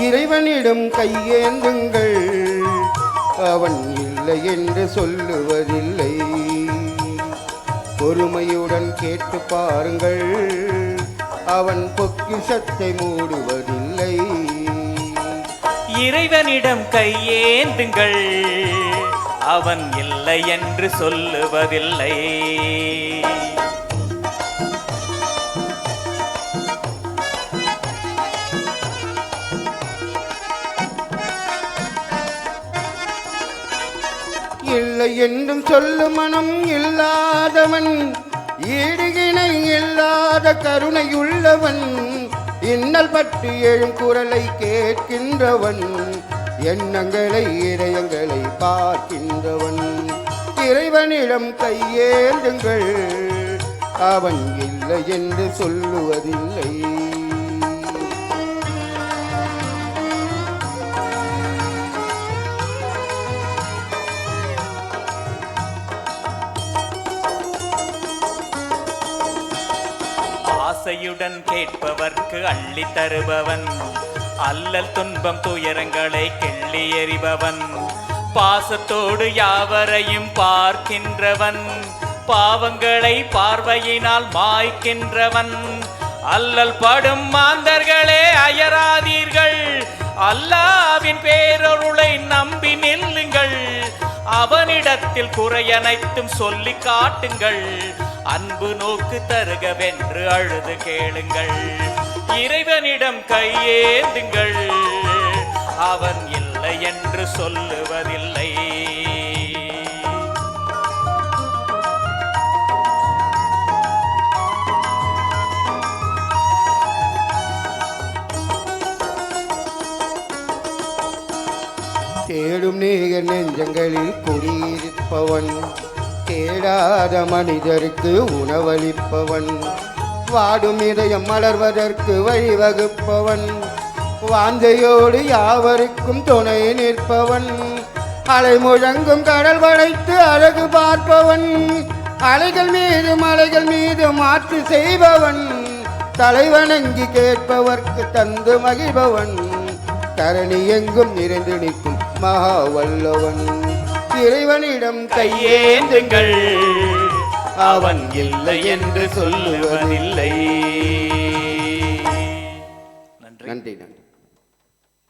இறைவனிடம் கையேந்துங்கள், அவன் இல்லை என்று சொல்லுவதில்லை. பொறுமையுடன் கேட்டு பாருங்கள், அவன் பொக்கிஷத்தை மூடுவதில்லை. இறைவனிடம் கையேந்துங்கள், அவன் இல்லை என்று சொல்லுவதில்லை. இல்லை என்றும் சொல்லு மனம் இல்லாதவன், ஈடுகிணை இல்லாத கருணையுள்ளவன், இன்னல் பற்றி எழும் குரலை கேட்கின்றவன், எண்ணங்களை இதயங்களை பார்க்கின்றவன். இறைவனிடம் கையேந்துங்கள், அவன் இல்லை என்று சொல்லுவதில்லை. ஆசையுடன் கேட்பவர்க்கு அள்ளி தருபவன், அல்லல் துன்பம் துயரங்களை கிள்ளி எறிபவன், பாசத்தோடு யாவரையும் பார்க்கின்றவன், பாவங்களை பார்வையினால் மாய்க்கின்றவன். அல்லல் படும் மாந்தர்களே அயராதீர்கள், அல்லாவின் பேரருளை நம்பி நில்லுங்கள். அவனிடத்தில் குறையனைத்தும் சொல்லி காட்டுங்கள், அன்பு நோக்கு தருகவென்று அழுது கேளுங்கள். இறைவனிடம் கையேந்துங்கள், அவன் இல்லை என்று சொல்லுவதில்லை. தேடும் நேய நெஞ்சங்களில் குடியிருப்பவன், தேடாத மனிதருக்கு உணவளிப்பவன், வாடும் இதயம் மலர்வதற்கு வழிவகுப்பவன், வாந்தையோடு யாவருக்கும் துணை நிற்பவன், அலை முழங்கும் கடல் படைத்து அழகு பார்ப்பவன், அலைகள் மீது மலைகள் மீது மாற்று செய்பவன், தலைவணங்கி கேட்பவர்க்கு தந்து மகிழ்பவன், தரணி எங்கும் நிறைந்து நிற்கும் மகா வல்லவன். இறைவனிடம் கையேந்துங்கள், அவன் இல்லை என்று சொல்லுவதில்லை. நன்றி.